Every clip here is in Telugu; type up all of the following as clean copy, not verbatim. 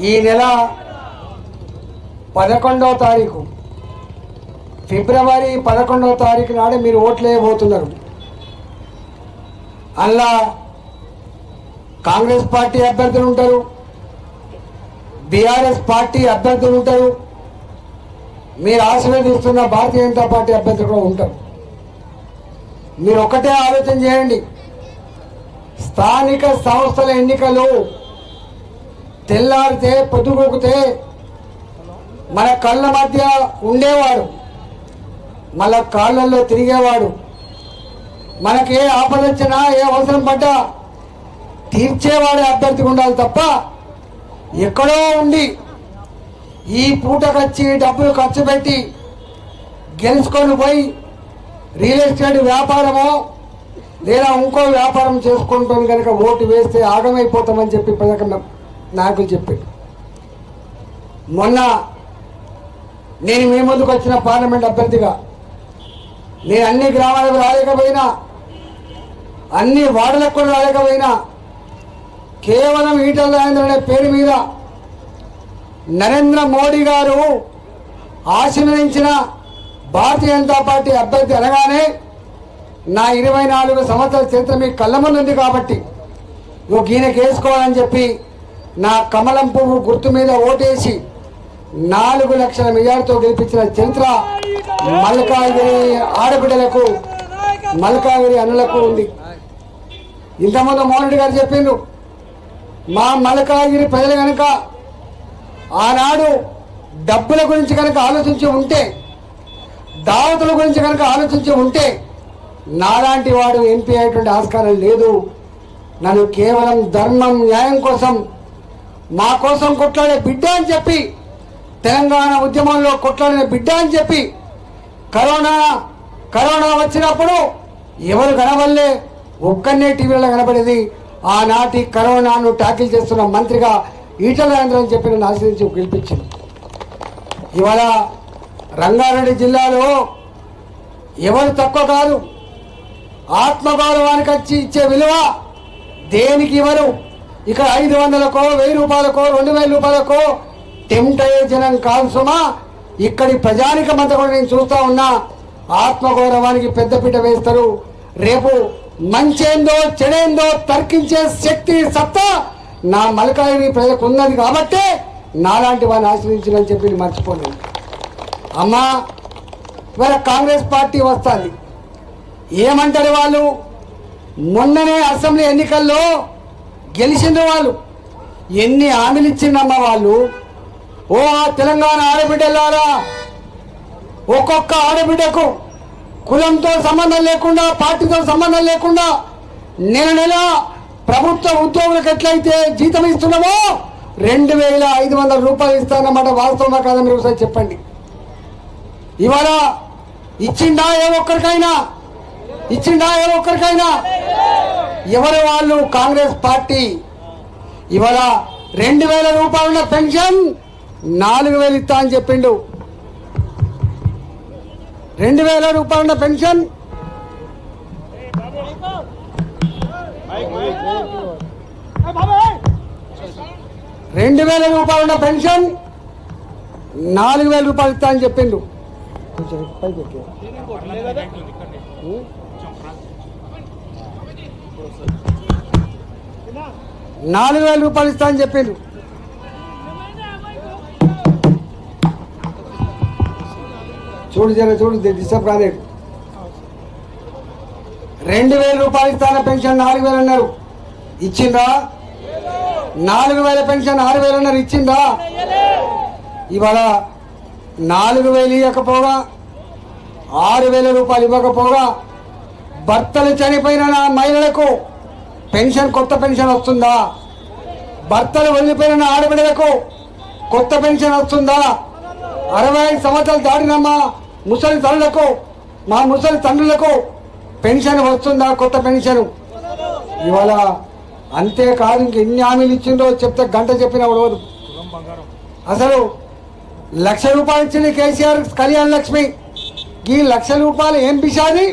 ఈ నెల 11వ తారీఖు ఫిబ్రవరి 11వ తారీఖు నాడు మీరు ఓట్లు వేయబోతున్నారు. అలా కాంగ్రెస్ పార్టీ అభ్యర్థులు ఉంటారు, బీఆర్ఎస్ పార్టీ అభ్యర్థులు ఉంటారు, మీరు ఆశీర్వదిస్తున్న భారతీయ జనతా పార్టీ అభ్యర్థులు కూడా ఉంటారు. మీరు ఒకటే ఆలోచన చేయండి, స్థానిక సంస్థల ఎన్నికలు తెల్లారితే పొద్దుగూకితే మన కళ్ళ మధ్య ఉండేవాడు, మళ్ళా కాళ్ళల్లో తిరిగేవాడు, మనకి ఏ ఆపద వచ్చినా ఏ అవసరం పడ్డా తీర్చేవాడే అభ్యర్థి ఉండాలి తప్ప ఎక్కడో ఉండి ఈ పూటకొచ్చి డబ్బులు ఖర్చు పెట్టి గెలుచుకొని పోయి రియల్ ఎస్టేట్ వ్యాపారమో లేదా ఇంకో వ్యాపారం చేసుకుంటాను కనుక ఓటు వేస్తే ఆగమైపోతామని చెప్పి పథకం నాయకులు చెప్పారు. మొన్న నేను మీ ముందుకు వచ్చిన పార్లమెంట్ అభ్యర్థిగా నేను అన్ని గ్రామాలకు రాలేకపోయినా, అన్ని వార్డులకు కూడా రాలేకపోయినా, కేవలం ఈటల రాజేందర్ అనే పేరు మీద నరేంద్ర మోడీ గారు ఆశీర్వదించిన భారతీయ జనతా పార్టీ అభ్యర్థి అనగానే నా 24 సంవత్సరాల చరిత్ర మీ కళ్ళ ముందు ఉంది కాబట్టి ఈయనకి వేసుకోవాలని చెప్పి నా కమలం పువ్వు గుర్తు మీద ఓటేసి 4 లక్షల మెజార్టీతో గెలిపించిన చరిత్ర మల్కాగిరి ఆడబిడ్డలకు, మల్కాగిరి అన్నులకు ఉంది. ఇంతకుముందు మోహన్ రెడ్డి గారు చెప్పిండ్రు, మా మల్కాగిరి ప్రజలు కనుక ఆనాడు డబ్బుల గురించి కనుక ఆలోచించి ఉంటే, దావతుల గురించి కనుక ఆలోచించి ఉంటే నాలాంటి వాడు ఎంపీ అయ్యేటువంటి ఆస్కారం లేదు. నన్ను కేవలం ధర్మం న్యాయం కోసం, మా కోసం కొట్లాడే బిడ్డ అని చెప్పి, తెలంగాణ ఉద్యమంలో కొట్లాడిన బిడ్డ అని చెప్పి కరోనా వచ్చినప్పుడు ఎవరు కనవల్లే ఒక్కనే టీవీలో కనబడేది. ఆనాటి కరోనాను ట్యాకిల్ చేస్తున్న మంత్రిగా ఈటల రాజేందర్ అని చెప్పి నన్ను ఆశ్రయించి గెలిపించింది. ఇవాళ రంగారెడ్డి జిల్లాలో ఎవరు తక్కువ కాదు, ఆత్మగౌరవానికి వచ్చి ఇచ్చే విలువ దేనికి ఇవ్వరు. ఇక్కడ 500కో 1000 రూపాయలకో 2000 రూపాయలకో టెంప్ట్ అయ్యే జనం కాదు సుమా. ఇక్కడి ప్రజానికమంతా కూడా నేను చూస్తా ఉన్నా, ఆత్మగౌరవానికి పెద్దపీట వేస్తారు. రేపు మంచేందో చెడేందో తర్కించే శక్తి సత్తా నా మల్కాగిరి ప్రజలకు ఉన్నది కాబట్టే నాలాంటి వారిని ఆశ్రయించాలని చెప్పి మర్చిపోలేదు. అమ్మా ఇవాళ కాంగ్రెస్ పార్టీ వస్తుంది, ఏమంటారు వాళ్ళు? మొన్ననే అసెంబ్లీ ఎన్నికల్లో గెలిచిన వాళ్ళు ఎన్ని హామీలు ఇచ్చిందమ్మా వాళ్ళు. ఓ తెలంగాణ ఆడబిడ్డలారా, ఒక్కొక్క ఆడబిడ్డకు కులంతో సంబంధం లేకుండా, పార్టీతో సంబంధం లేకుండా నెల ప్రభుత్వ ఉద్యోగులకు ఎట్లయితే జీతం ఇస్తున్నామో 2500 రూపాయలు ఇస్తానన్నమాట. వాస్తవమా కాదా మీరు ఒకసారి చెప్పండి. ఇవాళ ఇచ్చిందా ఏ ఒక్కరికైనా? ఇచ్చిందా ఏ ఒక్కరికైనా? ఎవరు వాళ్ళు? కాంగ్రెస్ పార్టీ. ఇవాళ 2000 రూపాయల పెన్షన్ 4000 ఇస్తా అని చెప్పిండు. 2000 రూపాయల పెన్షన్ 2000 రూపాయల పెన్షన్ 4000 రూపాయలు ఇస్తా అని చెప్పిండు. 4000 రూపాయలు ఇస్తా అని చెప్పిండు. చూడు డిస్టర్బ్ కాలేదు. 2000 రూపాయలు ఇస్తాన పెన్షన్ 4000 అన్నారు, ఇచ్చిందా? 4000 పెన్షన్ 6000 అన్నారు, ఇచ్చిందా? ఇవాళ 4000 ఇవ్వకపోగా 6000 రూపాయలు ఇవ్వకపోగా భర్తలు చనిపోయిన మహిళలకు పెన్షన్, కొత్త పెన్షన్ వస్తుందా? భర్తలు వెళ్ళిపోయిన ఆడబిడ్డలకు కొత్త పెన్షన్ వస్తుందా? 65 సంవత్సరాలు దాటినమ్మా ముసలి తల్లులకు, మా ముసలి తండ్రులకు పెన్షన్ వస్తుందా? కొత్త పెన్షన్. ఇవాళ అంతేకాదు, ఇంక ఎన్ని హామీలు ఇచ్చిందో చెప్తే గంట చెప్పిన రోజు. అసలు 1,00,000 రూపాయలు ఇచ్చింది కేసీఆర్ కళ్యాణ లక్ష్మి. ఈ 1,00,000 రూపాయలు ఏం పిశాది?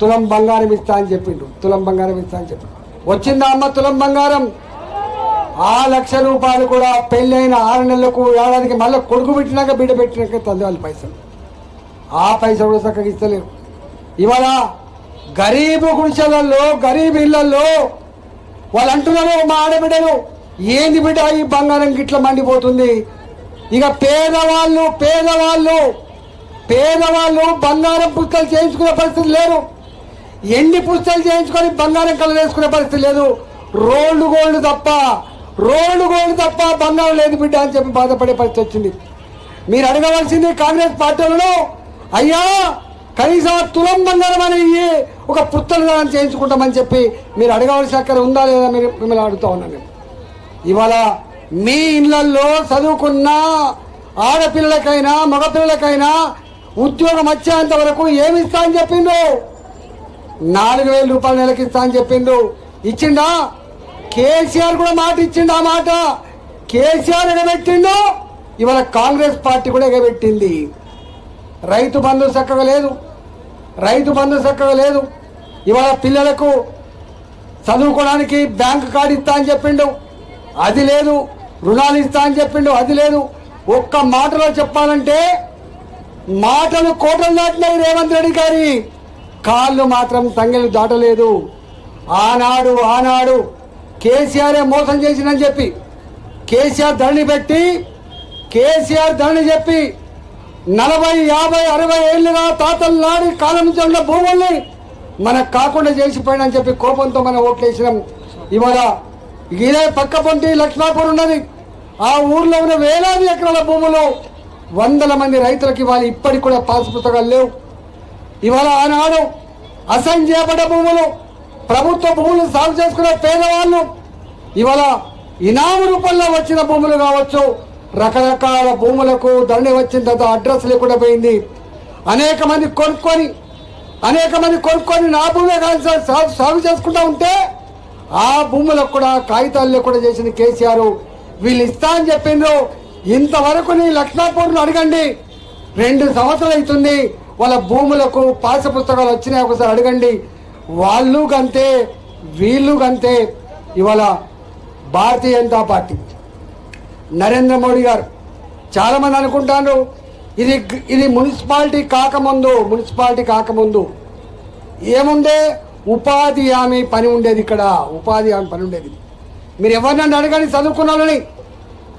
తులం బంగారం ఇస్తా అని చెప్పిండు. తులం బంగారం ఇస్తా అని చెప్పిండు. వచ్చిందా అమ్మ తులం బంగారం? ఆ 1,00,000 రూపాయలు కూడా పెళ్ళైన 6 నెలలకు ఏడాదికి మళ్ళీ కొడుకు పెట్టినాక బిడ్డ పెట్టినాక తండ్రి పైసలు, ఆ పైసలు కూడా చక్కగా ఇస్తలేరు. ఇవాళ గరీబు గుడిసెలలో గరీబ్ ఇళ్లలో వాళ్ళు అంటున్నారు, మా ఆడబిడ్డలు ఏంది బిడ్డ ఈ బంగారం గిట్ల మండిపోతుంది. ఇక పేదవాళ్ళు బంగారం పుస్తకాలు చేయించుకునే పరిస్థితి లేదు, ఎండి పుస్తకాలు చేయించుకొని బంగారం కలర్ వేసుకునే పరిస్థితి లేదు. రోల్డ్ గోల్డ్ తప్ప బంగారం లేదు బిడ్డ అని చెప్పి బాధపడే పరిస్థితి వచ్చింది. మీరు అడగవలసింది కాంగ్రెస్ పార్టీలను, అయ్యా కనీసం తులం బంగారం అని ఒక పుస్తకం దానం చేయించుకుంటామని చెప్పి మీరు అడగవలసిన అక్కడ ఉందా లేదా మీరు మిమ్మల్ని అడుగుతా ఉన్నాను. ఇవాళ మీ ఇళ్లలో చదువుకున్న ఆడపిల్లలకైనా మగపిల్లలకైనా ఉద్యోగం వచ్చేంత వరకు ఏమి ఇస్తా అని చెప్పిండు? 4,000 రూపాయలు నెలకి ఇస్తా అని చెప్పిండు. ఇచ్చిండా? కేసీఆర్ కూడా మాట ఇచ్చిండు. ఆ మాట కేసీఆర్ ఎగబెట్టిండు, ఇవాళ కాంగ్రెస్ పార్టీ కూడా ఎగబెట్టింది. రైతు బంధు చక్కగా లేదు. ఇవాళ పిల్లలకు చదువుకోవడానికి బ్యాంకు కార్డు ఇస్తా అని చెప్పిండు, అది లేదు. రుణాలు ఇస్తా అని చెప్పిండు, అది లేదు. ఒక్క మాటలో చెప్పాలంటే మాటలు కోటలు దాటినాయి రేవంత్ రెడ్డి గారి, కాళ్ళు మాత్రం తంగెలు దాటలేదు. ఆనాడు కేసీఆరే మోసం చేసిందని చెప్పి కేసీఆర్ ధరణి చెప్పి 40, 50, 60 ఏళ్ళుగా తాతల నాడి కాలం నుంచి ఉన్న భూముల్ని మనకు కాకుండా చేసిపోయినని చెప్పి కోపంతో మనం ఓట్లేసినాం. ఇవాళ ఇదే పక్క పొంటి లక్ష్మాపూర్ ఉన్నది, ఆ ఊర్లో ఉన్న వేలాది ఎకరాల భూములు 100 మంది రైతులకు ఇవాళ ఇప్పటికి కూడా పాస్ పుస్తకాలు లేవు. ఇవాళ ఆనాడు అసైన్ చేయబడ్డ భూములు, ప్రభుత్వ భూములు సాగు చేసుకునే పేదవాళ్ళు ఇవాళ ఇనాము రూపంలో వచ్చిన భూములు కావచ్చు, రకరకాల భూములకు ధరణి వచ్చిన తర్వాత అడ్రస్ లేకుండా పోయింది. అనేక మంది కొనుక్కొని నా భూమే కాదు సాగు చేసుకుంటా ఉంటే ఆ భూములకు కూడా కాగితాలు లేకుండా చేసిన కేసీఆర్ వీళ్ళు ఇస్తా అని చెప్పిండ్రు. ఇంతవరకు నీ లక్ష్మాపూర్ను అడగండి, 2 సంవత్సరాలు అవుతుంది వాళ్ళ భూములకు పాస్ పుస్తకాలు వచ్చినాయి, ఒకసారి అడగండి. వాళ్ళు గంతే వీళ్ళు గంతే. ఇవాళ భారతీయ జనతా పార్టీ నరేంద్ర మోడీ గారు చాలామంది అనుకుంటారు ఇది మున్సిపాలిటీ కాకముందు ఏముండే ఉపాధి హామీ పని ఉండేది. ఇక్కడ ఉపాధి హామీ పని ఉండేది. మీరు ఎవరినన్నా అడగండి చదువుకున్నారని,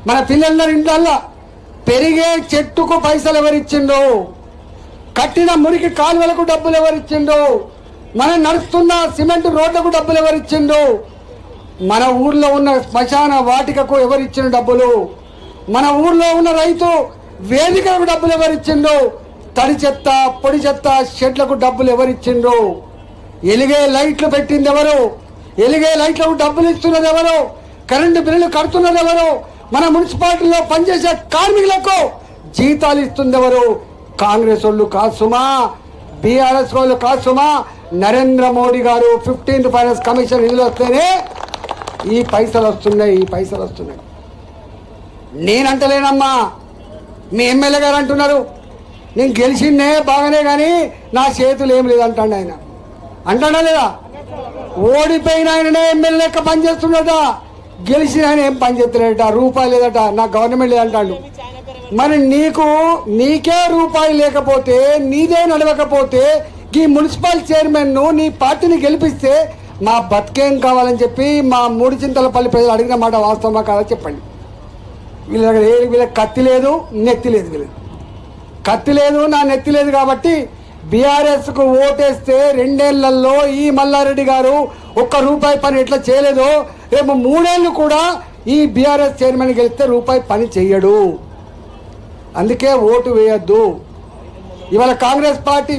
మన పిల్లల ఇంట్లో పెరిగే చెట్టుకు పైసలు ఎవరిచ్చిండో, కట్టిన మురికి కాలువలకు డబ్బులు ఎవరిచ్చిండో, మనం నడుస్తున్న సిమెంట్ రోడ్లకు డబ్బులు ఎవరిచ్చిండో, మన ఊర్లో ఉన్న శ్మశాన వాటికకు ఎవరిచ్చిన డబ్బులు, మన ఊర్లో ఉన్న రైతు వేదికలకు డబ్బులు ఎవరిచ్చిండో, తడి చెత్త పొడి చెత్త షెడ్లకు డబ్బులు ఎవరిచ్చిండ్రు, ఎలిగే లైట్లు పెట్టింది ఎవరు, ఎలిగే లైట్లకు డబ్బులు ఇస్తున్నది ఎవరు, కరెంటు బిల్లులు కడుతున్నది ఎవరు, మన మున్సిపాలిటీలో పనిచేసే కార్మికులకు జీతాలు ఇస్తుంది ఎవరు? కాంగ్రెస్ వాళ్ళు కాదు సుమా, బీఆర్ఎస్ వాళ్ళు కాదు సుమా. నరేంద్ర మోడీ గారు 15th ఫైనాన్స్ కమిషన్ నిధులు వస్తేనే ఈ పైసలు వస్తున్నాయి. నేనంటలేనమ్మా, మీ ఎమ్మెల్యే గారు అంటున్నారు నేను గెలిచిందే బాగానే కానీ నా చేతులు ఏం లేదంటాడు ఆయన. అంటాడా లేదా? ఓడిపోయిన ఆయననే ఎమ్మెల్యే లెక్క పనిచేస్తున్నట, గెలిచిన ఆయన ఏం పనిచేస్తున్నాడట, రూపాయి లేదట, నా గవర్నమెంట్ లేదంటాడు. మరి నీకే రూపాయి లేకపోతే, నీదే నడవకపోతే ఈ మున్సిపల్ చైర్మన్ను నీ పార్టీని గెలిపిస్తే మా బతికేం కావాలని చెప్పి మా 3 చింతలపల్లి ప్రజలు అడిగిన మాట వాస్తవమా కాదా చెప్పండి. వీళ్ళకి కత్తి లేదు, నెత్తి లేదు. కత్తి లేదు, నా నెత్తి లేదు కాబట్టి బీఆర్ఎస్కు ఓటేస్తే 2 ఏళ్లలో ఈ మల్లారెడ్డి గారు ₹1 పని ఎట్లా చేయలేదో రేపు 3 ఏళ్ళు కూడా ఈ బీఆర్ఎస్ చైర్మన్ గెలిస్తే రూపాయి పని చెయ్యడు. అందుకే ఓటు వేయద్దు. ఇవాళ కాంగ్రెస్ పార్టీ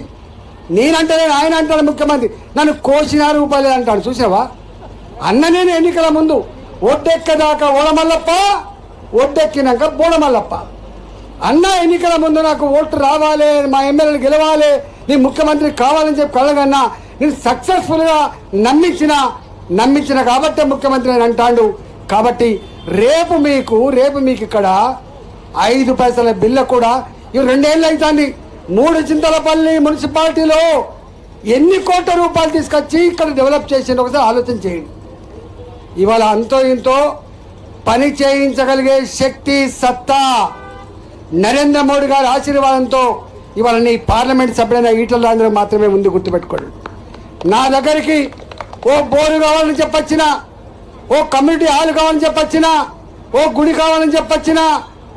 నేనంటే ఆయన అంటాడు, ముఖ్యమంత్రి నన్ను కోసిన రూపాయలు అంటాడు. చూసావా అన్న, నేను ఎన్నికల ముందు ఒడ్డెక్కదాకా ఓడమల్లప్ప, ఒడ్డెక్కినాక బోడమల్లప్ప అన్న. ఎన్నికల ముందు నాకు ఓటు రావాలి, మా ఎమ్మెల్యేలు గెలవాలి, నీ ముఖ్యమంత్రి కావాలని చెప్పి కలగన్నా నేను సక్సెస్ఫుల్గా నమ్మించిన కాబట్టే ముఖ్యమంత్రి అని అంటాడు. కాబట్టి రేపు మీకు ఇక్కడ 5 పైసల బిల్ల కూడా ఇవి 2 ఏళ్ళు అవుతుంది. 3 చింతలపల్లి మున్సిపాలిటీలో ఎన్ని కోట్ల రూపాయలు తీసుకొచ్చి ఇక్కడ డెవలప్ చేసింది ఒకసారి ఆలోచన చేయండి. ఇవాళ అంతో ఇంతో పని చేయించగలిగే శక్తి సత్తా నరేంద్ర మోడీ గారి ఆశీర్వాదంతో ఇవాళ నీ పార్లమెంట్ సభ్యులైన ఈటల రాజేందర్ మాత్రమే ఉంది, గుర్తుపెట్టుకోండి. నా దగ్గరికి ఓ బోరు కావాలని చెప్పొచ్చినా, ఓ కమ్యూనిటీ హాల్ కావాలని చెప్పొచ్చినా, ఓ గుడి కావాలని చెప్పొచ్చినా,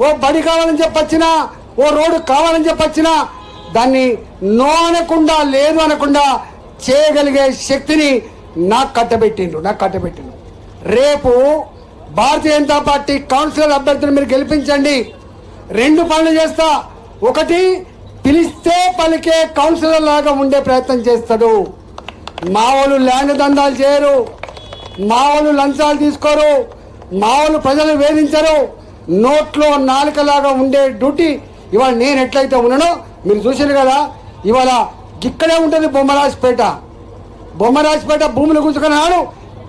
ఓ బడి కావాలని చెప్పొచ్చినా, ఓ రోడ్డు కావాలని చెప్పొచ్చినా దాన్ని నో అనకుండా లేదు అనకుండా చేయగలిగే శక్తిని నాకు కట్టబెట్టిండు. రేపు భారతీయ జనతా పార్టీ కౌన్సిలర్ అభ్యర్థులు మీరు గెలిపించండి. 2 పనులు చేస్తా. ఒకటి, పిలిస్తే పలికే కౌన్సిలర్ లాగా ఉండే ప్రయత్నం చేస్తాడు. మా వాళ్ళు ల్యాండ్ దందాలు చేయరు, మా వాళ్ళు లంచాలు తీసుకోరు, మా వాళ్ళు ప్రజలు వేధించరు. నోట్లో నాలుకలాగా ఉండే డ్యూటీ ఇవాళ నేను ఎట్లయితే ఉన్నానో మీరు చూసారు కదా. ఇవాళ ఇక్కడే ఉంటుంది బొమ్మరాజపేట భూములు గుంజుకున్నాడు.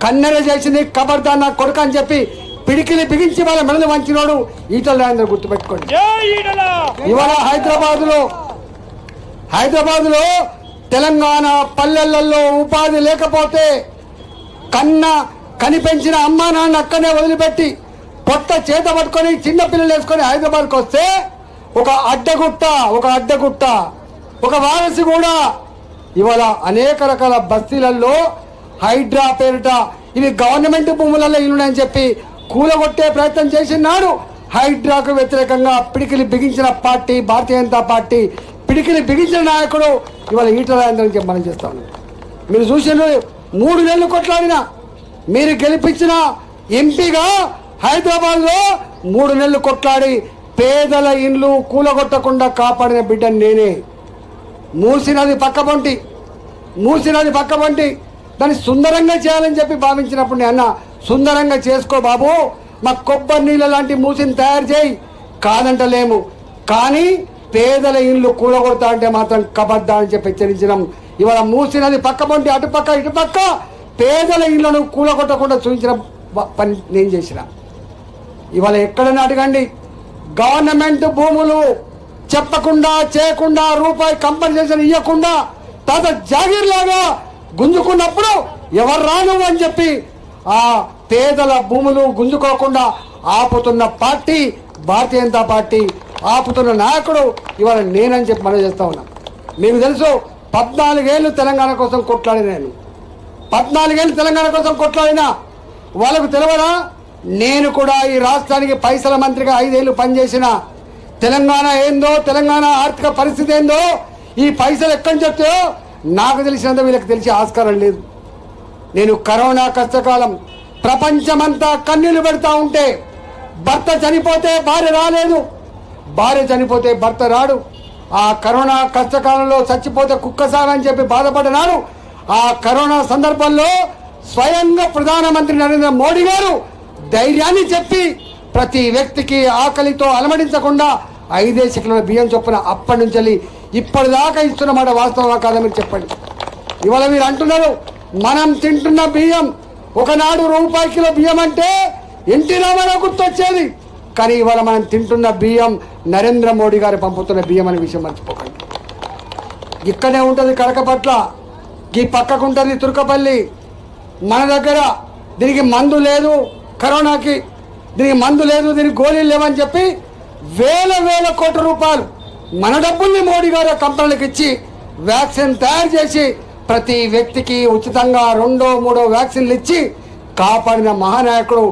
కన్నెర చేసింది ఖబర్దార్ నా కొడుకు అని చెప్పి పిడికిలి బిగించి వాళ్ళ మెడలు వంచినోడు ఈటల రాజేందర్, గుర్తుపెట్టుకోండి. ఇవాళ హైదరాబాద్లో తెలంగాణ పల్లెలలో ఉపాధి లేకపోతే కనిపెంచిన అమ్మా నాన్న అక్కడనే వదిలిపెట్టి పొట్ట చేత పట్టుకొని చిన్న పిల్లలు వేసుకొని హైదరాబాద్కి వస్తే ఒక అడ్డగుట్ట ఒక వారసి కూడా ఇవాళ అనేక రకాల బస్తీలలో హైడ్రా పేరిట ఇవి గవర్నమెంట్ భూములలో ఇల్లున్నాయని చెప్పి కూలగొట్టే ప్రయత్నం చేసినాడు. హైడ్రాకు వ్యతిరేకంగా పిడికిలి బిగించిన పార్టీ భారతీయ జనతా పార్టీ, పిడికిలి బిగించిన నాయకుడు ఇవాళ ఈటల రాజేందర్ చెప్పి మనం చేస్తాను. మీరు చూసిన 3 నెలలు కొట్లాడిన మీరు గెలిపించిన ఎంపీగా హైదరాబాద్లో 3 నెలలు కొట్లాడి పేదల ఇండ్లు కూలగొట్టకుండా కాపాడిన బిడ్డ నేనే. మూసినది పక్కబంటి దాన్ని సుందరంగా చేయాలని చెప్పి భావించినప్పుడు నేను అన్న, సుందరంగా చేసుకో బాబు, మా కొబ్బరి నీళ్ళ లాంటి మూసిని తయారు చేయి, కాదంటలేము. కానీ పేదల ఇండ్లు కూలగొడతా అంటే మాత్రం కబడ్డా అని చెప్పి హెచ్చరించినాం. ఇవాళ మూసినది పక్కబంటి ఇటుపక్క పేదల ఇళ్లను కూలగొట్టకుండా చూపించిన పని నేను చేసిన. ఇవాళ ఎక్కడైనా అడగండి, గవర్నమెంట్ భూములు చెప్పకుండా చేయకుండా రూపాయి కంపెన్సేషన్ ఇవ్వకుండా తాత జాగీర్ లాగా గుంజుకున్నప్పుడు ఎవరు రాను అని చెప్పి ఆ పేదల భూములు గుంజుకోకుండా ఆపుతున్న పార్టీ భారతీయ జనతా పార్టీ, ఆపుతున్న నాయకుడు ఇవాళ నేనని చెప్పి మనం చేస్తా ఉన్నాం. మీకు తెలుసు 14 ఏళ్ళు తెలంగాణ కోసం కొట్లాడినా వాళ్ళకు తెలియదా? నేను కూడా ఈ రాష్ట్రానికి పైసల మంత్రిగా 5 ఏళ్ళు పనిచేసిన. తెలంగాణ ఏందో, తెలంగాణ ఆర్థిక పరిస్థితి ఏందో, ఈ పైసలు ఎక్కడి చెప్తాయో నాకు తెలిసినంత వీళ్ళకి తెలిసే ఆస్కారం లేదు. నేను కరోనా కష్టకాలం ప్రపంచమంతా కన్నీళ్లు పెడతా ఉంటే, భర్త చనిపోతే భార్య రాలేదు, భార్య చనిపోతే భర్త రాడు. ఆ కరోనా కష్టకాలంలో చచ్చిపోతే కుక్కసారని చెప్పి బాధపడినాడు. ఆ కరోనా సందర్భంలో స్వయంగా ప్రధానమంత్రి నరేంద్ర మోడీ గారు ధైర్యాన్ని చెప్పి ప్రతి వ్యక్తికి ఆకలితో అలమడించకుండా 5 కిలోల బియ్యం చొప్పున అప్పటి నుంచి ఇప్పటిదాకా ఇస్తున్నమాట వాస్తవమా కాదా మీరు చెప్పండి. ఇవాళ మీరు అంటున్నారు మనం తింటున్న బియ్యం, ఒకనాడు రూపాయి కిలో బియ్యం అంటే ఎన్టీ రామారావు గుర్తొచ్చేది. కానీ ఇవాళ మనం తింటున్న బియ్యం నరేంద్ర మోడీ గారు పంపుతున్న బియ్యం అనే విషయం మర్చిపోకండి. ఇక్కడే ఉంటుంది కడకపట్ల, ఈ పక్కకు ఉంటుంది తుర్కపల్లి. మన దగ్గర దీనికి మందు లేదు, కరోనాకి దీనికి మందు లేదు, దీనికి గోళీలు లేవని చెప్పి వేల కోట్ల రూపాయలు మన డబ్బుల్ని మోడీ గారు కంపెనీలకు ఇచ్చి వ్యాక్సిన్ తయారు చేసి ప్రతి వ్యక్తికి ఉచితంగా 2-3 వ్యాక్సిన్లు ఇచ్చి కాపాడిన మహానాయకుడు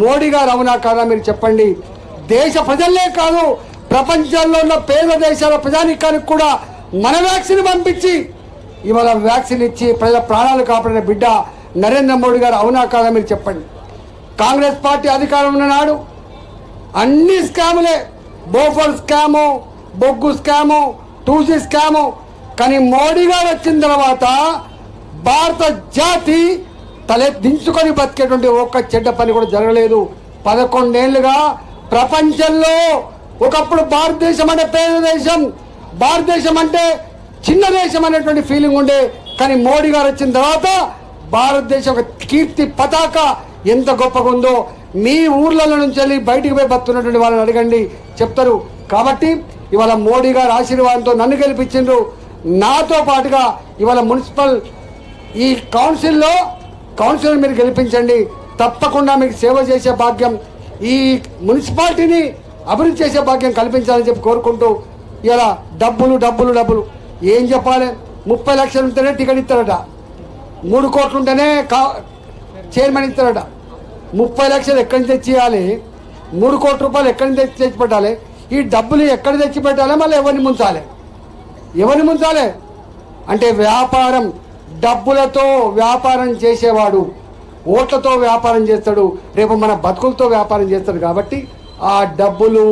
మోడీ గారు, అవునా కాదా మీరు చెప్పండి. దేశ ప్రజలే కాదు, ప్రపంచంలో ఉన్న పేద దేశాల ప్రజానికానికి కూడా మన వ్యాక్సిన్ పంపించి ఇవాళ వ్యాక్సిన్ ఇచ్చి ప్రజల ప్రాణాలు కాపాడిన బిడ్డ నరేంద్ర మోడీ గారు, అవునా కాదా మీరు చెప్పండి. కాంగ్రెస్ పార్టీ అధికారం ఉన్ననాడు అన్ని స్కాములే, బోఫర్ స్కాము, బొగ్గు స్కాము, 2G స్కాము. కానీ మోడీ గారు వచ్చిన తర్వాత భారత జాతి తలెత్తించుకొని బతికేటువంటి ఒక్క చెడ్డ పని కూడా జరగలేదు. 11 ఏళ్లుగా ప్రపంచంలో ఒకప్పుడు భారతదేశం అంటే పేద దేశం, భారతదేశం అంటే చిన్న దేశం అనేటువంటి ఫీలింగ్ ఉండే. కానీ మోడీ గారు వచ్చిన తర్వాత భారతదేశం ఒక కీర్తి పతాక ఎంత గొప్పగా ఉందో మీ ఊర్లలో నుంచి వెళ్ళి బయటికి పోయి బతున్నటువంటి వాళ్ళని అడగండి, చెప్తారు. కాబట్టి ఇవాళ మోడీ గారు ఆశీర్వాదంతో నన్ను గెలిపించిండ్రు. నాతో పాటుగా ఇవాళ మున్సిపల్ ఈ కౌన్సిల్ మీరు గెలిపించండి, తప్పకుండా మీకు సేవ చేసే భాగ్యం ఈ మున్సిపాలిటీని అభివృద్ధి చేసే భాగ్యం కల్పించాలని చెప్పి కోరుకుంటూ ఇలా డబ్బులు డబ్బులు డబ్బులు ఏం చెప్పాలి. 30 లక్షలు ఉంటేనే టికెట్ ఇస్తారట, 3 కోట్లు ఉంటేనే చైర్మన్ ఇస్తారట. 30 లక్షలు ఎక్కడి నుంచి తెచ్చి ఇవ్వాలి, 3 కోట్ల రూపాయలు ఎక్కడి నుంచి తెచ్చి పెట్టాలి, ఈ డబ్బులు ఎక్కడ తెచ్చి పెట్టాలి, మళ్ళీ ఎవరిని ముంచాలి అంటే వ్యాపారం, డబ్బులతో వ్యాపారం చేసేవాడు ఓట్లతో వ్యాపారం చేస్తాడు, రేపు మన బతుకులతో వ్యాపారం చేస్తాడు. కాబట్టి ఆ డబ్బులు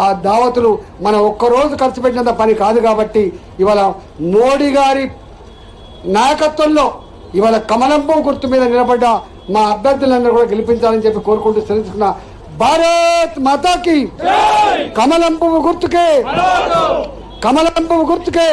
ఆ దావతులు మనం ఒక్కరోజు ఖర్చు పెట్టినంత పని కాదు. కాబట్టి ఇవాళ మోడీ గారి నాయకత్వంలో ఇవాళ కమలంపు గుర్తు మీద నిలబడ్డ మా అభ్యర్థులందరూ కూడా గెలిపించాలని చెప్పి కోరుకుంటూ తెలుసుకున్న భారత్ మాతాకి కమలంపు గుర్తుకే